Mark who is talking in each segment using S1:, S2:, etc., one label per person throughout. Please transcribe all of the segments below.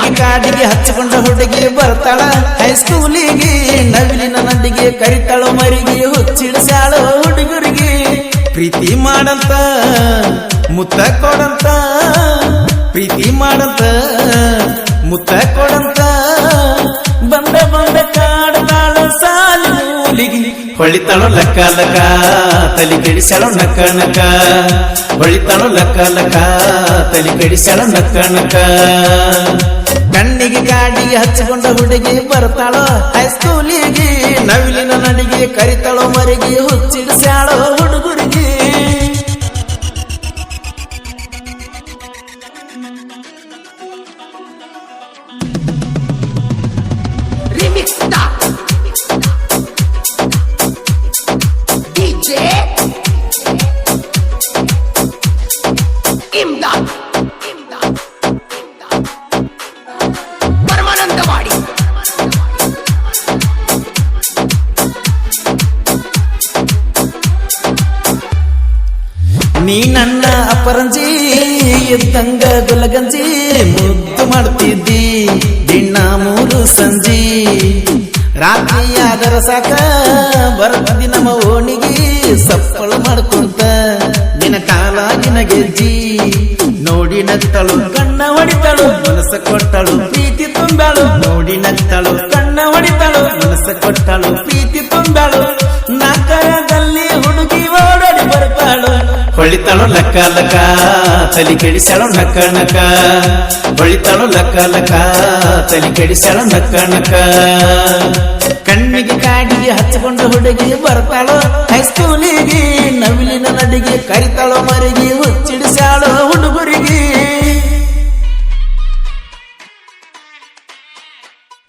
S1: ಕಣ್ಣಿಗೆ ಕಾಡಿಗೆ ಹಚ್ಚಿಕೊಂಡ ಹುಡುಗಿ ಬರ್ತಾಳ ಹೈಸ್ಕೂಲಿಗೆ ನವಿಲಿನ ನದಿಗೆ ಕರಿತಾಳೋ ಮರಿಗೆ ಹುಚ್ಚಿಡಿಸ್ಯಾಳೋ ಹುಡುಗರಿಗೆ ಪ್ರೀತಿ ಮಾಡಂತ ಮುತ್ತ ಕೊಡಂತ ಪ್ರೀತಿ ಮಾಡಂತ ಮುತ್ತ ಕೊಡಂತ ಬಂದ ಬಂದ ಕಾಡ್ತಾಳ ಸಾಲಿ ಮೂಲಿಗೆ ಹೊಳಿತಾಳೋ ಲಕ್ಕ ಲಕ ತಲಿ ಕೆಡಿಸ್ಯಾಳೋ ನಕ್ಕ ನಕ ಹೊಳಿತಾಳೋ ಲಕ್ಕ ಲಕ ತಲಿ ಕೆಡಿಸ್ಯಾಳೋ ನಕ್ಕ ನಕ ಕಣ್ಣಿಗೆ ಗಾಡಿಗೆ ಹಚ್ಚಿಕೊಂಡ ಹುಡುಗಿ ಬರ್ತಾಳೋ ಹೈಸ್ಕೂಲಿಗೆ ನವಿಲಿನ ನಡಿಗೆ ಕರಿತಾಳೋ ಮರಿಗೆ ಹುಚ್ಚಿಡಿಸ್ಯಾಳೋ ಹುಡುಗರಿಗೆ
S2: ಪರಮಾನಂದವಾಡಿ
S1: ನೀ ನನ್ನ ಅಪರಂಜಿ ಇದ್ದಂಗ ಗುಲಗಂಜಿ ಮುದ್ದು ಮಾಡ್ತಿದ್ದಿ ದಿನ ಮೂರು ಸಂಜಿ ರಾತ್ರಿ ಅದರ ಸಾಕ ಬರ್ತಿದ್ದಿ ನಮ್ಮ ಓಣಿಗೆ ಸಪ್ಪಳ ಮಾಡ್ಕೊಂತ ನಿನ ಕಾಲ ನಿನ ಗೆಜ್ಜಿ ನೋಡಿ ನತ್ತಳು ಕಣ್ಣ ಹೊಡಿತಾಳು ಮನಸ್ಸ ಕೊಟ್ಟಳು ಪ್ರೀತಿ ತುಂಬಾಳು ನೋಡಿ ನತ್ತಳು ಕಣ್ಣ ಹೊಡಿತಾಳು ಮನಸ್ಸ ಕೊಟ್ಟಳು ಪ್ರೀತಿ ತುಂಬಾಳು ನಾಕರದಲ್ಲಿ ಹುಡುಗಿ ಓಡಾಡಿ ಬರ್ತಾಳು ಹೊಳಿತಾಳು ಲಕ್ಕ ಲಕ ತಲಿ ಕೆಡಿಸ್ಯಾಳೋ ನಕ್ಕ ನಕ ಹೊಳಿತಾಳು ಲಕ್ಕ ಲಕ ತಲಿ ಕೆಡಿಸ್ಯಾಳೋ ನಕ್ಕ ನಕ ಕಣ್ಣಿಗೆ ಕಾಡಿಗೆ ಹಚ್ಚಿಕೊಂಡ ಹುಡುಗಿ ಬರ್ತಾಳೋ ಹೈಸ್ಕೂಲಿಗೆ ನವಿಲಿನ ನಡಿಗೆ ಕರಿತಾಳೋ ಮರಿಗೆ ಹುಚ್ಚಿಡಿಸ್ಯಾಳೋ ಹುಡುಗರಿಗೆ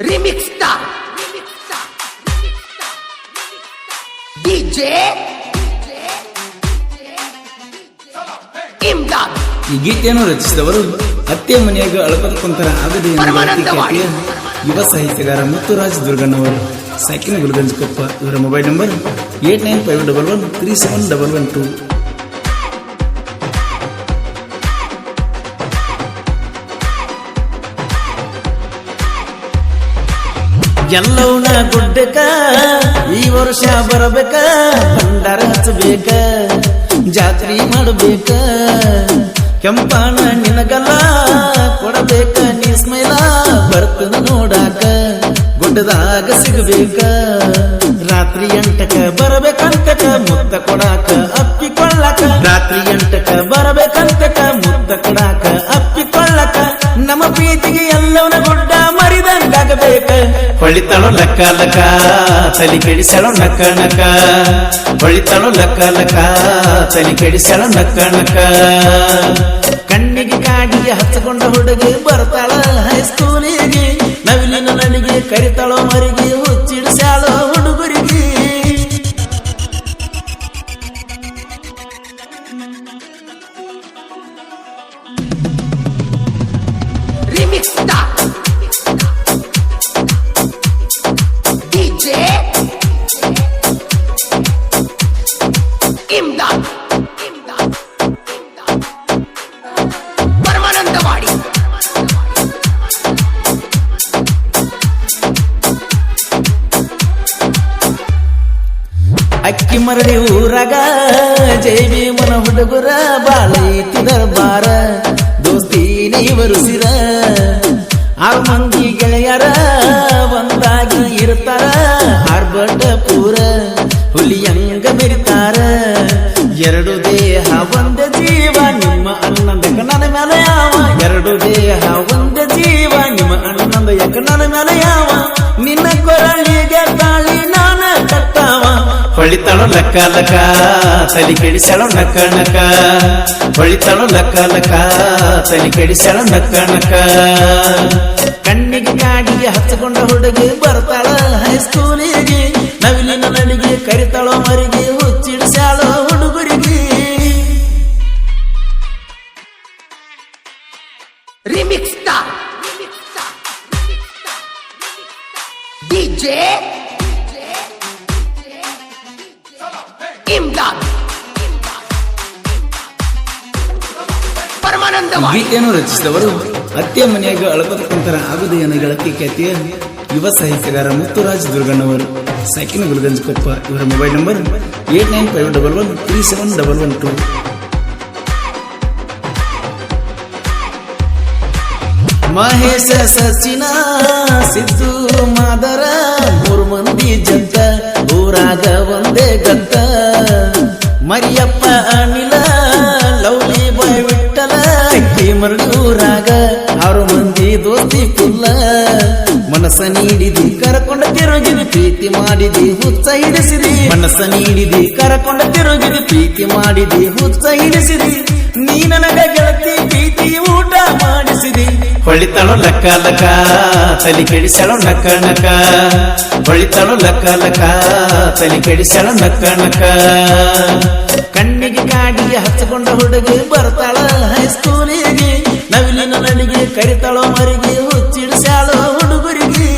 S2: ರಿಮಿಕ್ಸ್ ಡಿಜೆ ಇಮ್ದಾದ್.
S3: ಈ ಗೀತೆಯನ್ನು ರಚಿಸಿದವರು ಅತ್ತೆ ಮನೆಯಾಗ ಅಳಪದ ಕುಂತರ ಆಗದೆ ಯುವ ಸಾಹಿತ್ಯಗಾರ ಮುತ್ತುರಾಜ್ ದುರ್ಗಣ್ಣವರು ಸಾಕಿನ ಗುಲ್ಗಂಜಕೊಪ್ಪ. ಇವರ ಮೊಬೈಲ್ ನಂಬರ್ 8951137112.
S1: ಎಲ್ಲವನ್ನ ಗುಡ್ಡಕ ಈ ವರ್ಷ ಬರಬೇಕ ಭಂಡಾರ ಹಚ್ಚಬೇಕ ಜಾತ್ರೆ ಮಾಡಬೇಕ ಕೆಂಪಾನ ನಿನಗಲ್ಲ ಕೊಡಬೇಕ ನೀ ಸ್ಮೈಲ ಬರ್ತನ ನೋಡಾಕ ಗುಡ್ಡದಾಗ ಸಿಗಬೇಕ ರಾತ್ರಿ 8ಕ ಬರಬೇಕಂತಕ ಮುತ್ತ ಕೊಡಾಕ ಅಪ್ಪಿಕೊಳ್ಳಕ ರಾತ್ರಿ 8ಕ ಬರಬೇಕಂತಕ ಮುತ್ತ ಕೊಡಾಕ ಅಪ್ಪಿಕೊಳ್ಳಕ ನಮ್ಮ ಪ್ರೀತಿಗೆ ಎಲ್ಲವನ್ನ ಗುಡ್ಡ ಮರಿದಂಗಾಗಬೇಕ ಹೊಳಿತಾಳೋ ಲಕ್ಕ ಲಕ ತಲಿ ಕೆಡಿಸ್ಯಾಳೋ ನಕ್ಕ ನಕ ಹೊಳಿತಾಳೋ ಲಕ್ಕ ಲಕ ತಲಿ ಕೆಡಿಸ್ಯಾಳೋ ನಕ್ಕ ನಕ ಕಣ್ಣಿಗೆ ಕಾಡಿಗೆ ಹಚ್ಚಿಕೊಂಡ ಹುಡುಗಿ ಬರ್ತಾಳ ಹೈಸ್ಕೂಲಿಗೆ ನವಿಲಿನ ನಡಿಗೆ ಕರಿತಾಳೋ ಮರಿಗೆ ಹುಚ್ಚಿಡಿಸ್ಯಾಳೋ ಹುಡುಗರಿಗೆ
S2: ರಿಮಿಕ್ಸ್ ಡಿಜೆ ಇಮ್ದಾದ್. ಪರಮಾನಂದವಾಡಿ
S1: ಅಕ್ಕಿ ಮರಡಿ ಊರಾಗ ಜೈವಿ ಮನ ಹುಡುಗರ ಬಾಳೈತಿ ದರ್ಬಾರ ದೋಸ್ತಿ ನೀವರು ಸಿರ 6 ಮಂದಿ ಗೆಳೆಯರ ಒಂದಾಗಿ ಇರ್ತಾರ ಆರ್ಭಟ ಪೂರ ಹುಲಿಯಂಗ ಮೆರಿತಾರ ಎರಡು ದೇಹ ಒಂದ ಜೀವ ನಿಮ್ಮ ಅಣ್ಣಂದ ನನ್ನ ಮೇಲೆ ಯಾವ ಎರಡು ದೇಹ ಒಂದ ಜೀವ ನಿಮ್ಮ ಅಣ್ಣಂದ ನನ್ನ ಮೇಲೆ ಯಾವ ನಿನ್ನ ಕೊರಳಿಗೆ ತಾಳಿ ನಾನ ಕಟ್ಟಾವ ಹೊಳಿತಾಳೋ ಲಕ್ಕ ಲಕ ತಲಿ ಕೆಡಿಸ್ಯಾಳೋ ನಕ್ಕ ನಕ ಹೊಳಿತಾಳೋ ಲಕ್ಕ ಲಕ ತಲಿ ಕೆಡಿಸ್ಯಾಳೋ ನಕ್ಕ ನಕ ಕಣ್ಣಿಗೆ ಕಾಡಿಗೆ ಹಚ್ಚಿಕೊಂಡ ಹುಡುಗಿ ಬರ್ತಾಳ ಹೈಸ್ಕೂಲಿಗೆ ನವಿಲಿನ ನಡಿಗೆ ಕರಿತಾಳೋ ಮರಿಗೆ ಹುಚ್ಚಿಡಿಸ್ಯಾಳೋ ಹುಡುಗರಿಗೆ
S2: ರಿಮಿಕ್ಸ್ ಡಿಜೆ ಇಮ್ದಾದ್. ಪರಮಾನಂದವಾಡಿ
S3: ಗೀತೆಯನ್ನು ರಚಿಸಿದವರು ಅತ್ತೆ ಮನೆಯಾಗ ಅಳಪದ ಕುಂತರ ಆಗುದೇನ ಗೆಳತಿ ಖ್ಯಾತಿಯ ಯುವ ಸಾಹಿತ್ಯಗಾರ ಮುತ್ತುರಾಜ್ ದುರ್ಗಣ್ಣವರು ಸಾಕಿನ ಗುಲ್ಗಂಜಕೊಪ್ಪ. ಇವರ ಮೊಬೈಲ್ ನಂಬರ್ 8951137112.
S1: ಮಹೇಶ ಸಚಿನ ಸಿದ್ದು ಮಾದರ 3 ಮಂದಿ ಜಂತ ಊರಾಗ ಒಂದೇ ಗಂತ. ಮರಿಯಪ್ಪ ಅನಿಲ ಲೌಲಿ ಬಾಯ್ ವಿಠಲ ಮರಳೂರಾಗ 6 ಮಂದಿ ದೋಸ್ತಿ ಕುಲ್ಲ. ಮನಸ್ಸ ನೀಡಿದಿ ಕರಕೊಂಡ ತಿರುಗಿದಿ ಪ್ರೀತಿ ಮಾಡಿದಿ ಹುಚ್ಚ ಹಿಡಿಸಿದಿ. ಮನಸ್ಸ ನೀಡಿದಿ ಕರಕೊಂಡ ತಿರುಗಿದಿ ಪ್ರೀತಿ ಮಾಡಿದಿ ಹುಚ್ಚ ಹಿಡಿಸಿದಿ. ನೀ ನನಗ ಗೆಳತಿ ಪ್ರೀತಿ ಊಟ ಮಾಡಿಸಿದಿ.
S3: ಹೊಳಿತಾಳೋ ಲಕ್ಕ ಲಕ ತಲೆ ಕೆಡಿಸಳೋ ನಕ್ಕ ನಕ. ಹೊಳಿತಾಳೋ ಲಕ್ಕ ಲಕ ತಲೆ ಕೆಡಿಸಳೋ ನಕ್ಕ ನಕ.
S1: ಕಣ್ಣಿಗೆ ಕಾಡಿಗೆ ಹಚ್ಚಿಕೊಂಡ ಹುಡುಗಿ ಬರ್ತಾಳ ಹೈಸ್ಕೂಲಿಗೆ. ನವಿಲಿನ ನಡಿಗೆ ಕರಿತಾಳೋ ಮರಿಗೆ ಹುಚ್ಚಿಡಿಸ್ಯಾಳೋ ಹುಡುಗರಿಗೆ.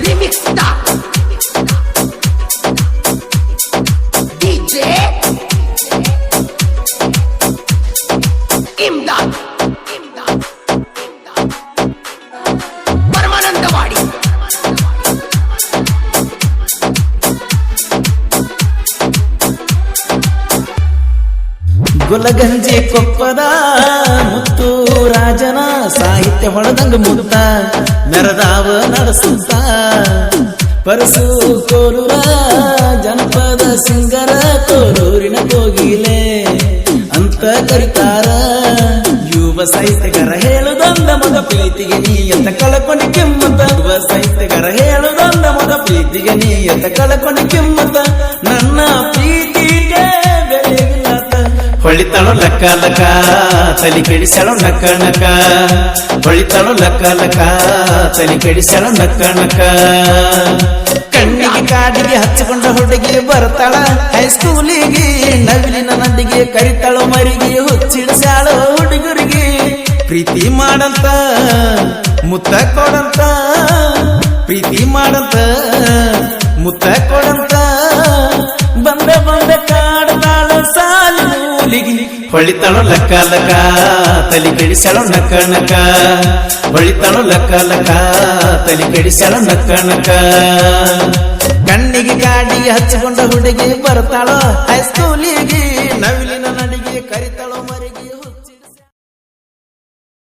S2: Remix Star DJ Imdad Paramanandawadi.
S1: ಗುಲಗಂಜಿ ಕೊಪ್ಪದ ಮುತ್ತು ರಾಜನ ಸಾಹಿತ್ಯ ಹೊಡೆದಂಗ ಮುತ್ತ ಮೆರದಾವ ನಡೆಸುತ್ತ. ಪರಸು ಕೋಲೂರ ಜನಪದ ಸಿಂಗರ ಕೋಲೂರಿನ ಕೋಗಿಲೆ ಅಂತ ಕರಿತಾರ. ಯುವ ಸಾಹಿತ್ಯಗಾರ ಹೇಳುದಂದ ಮಗ ಪ್ರೀತಿಗೆ ನೀ ಎತ್ತ ಕಳಕೊಂಡಿ ಕೆಮ್ಮತ. ಯುವ ಸಾಹಿತ್ಯಗಾರ ಹೇಳುದಂದ ಮಗ ಪ್ರೀತಿಗೆ ನೀ ಎತ್ತ ಕಳಕೊಂಡಿ ಕೆಮ್ಮತ. ನನ್ನ ಪ್ರೀತಿಗೆ ಬೆಲೆಗಿಲ್ಲತ.
S3: ಹೊಳಿತಾಳೋ ಲಕ್ಕ ಲಕ ತಲೆ ಕೆಡಿಸಳೋ ನಕ್ಕ ನಕ. ಹೊಳಿತಾಳೋ ಲಕ್ಕ ಲಕ ತಲೆ ಕೆಡಿಸಳೋ ನಕ್ಕ ನಕ.
S1: ಕಣ್ಣಿಗೆ ಕಾಡಿಗೆ ಹಚ್ಚಿಕೊಂಡ ಹುಡುಗಿ ಬರ್ತಾಳ ಹೈಸ್ಕೂಲಿಗೆ. ನವಿಲಿನ ನದಿಗೆ ಕರಿತಾಳೋ ಮರಿಗೆ ಹುಚ್ಚಿಡಿಸ್ಯಾಳೋ ಹುಡುಗರಿಗೆ. ಪ್ರೀತಿ ಮಾಡಂತ ಮುತ್ತ ಕೊಡಂತ. ಪ್ರೀತಿ ಮಾಡಂತ ಮುತ್ತ ಕೊಡಂತ. ಬಂದ ಬಂದ ಕಾಡ್ತಾಳ ಸಾಲಿ ಮೂಲಿಗೆ.
S3: ಹೊಳಿತಾಳೋ ಲಕ್ಕ ಲಕ ತಲೆ ಕೆಡಿಸಳೋ ನಕ್ಕ ನಕ. ಹೊಳಿತಾಳೋ ಲಕ್ಕ ಲಕ ತಲೆ ಕೆಡಿಸಳೋ ನಕ್ಕ ನಕ.
S1: ಕಣ್ಣಿಗೆ ಕಾಡಿಗೆ ಹಚ್ಚಿಕೊಂಡ ಹುಡುಗಿ ಬರ್ತಾಳೋ ಹೈಸ್ಕೂಲಿಗೆ. ನವಿಲಿನ ನಡಿಗೆ ಕರಿತಾಳೋ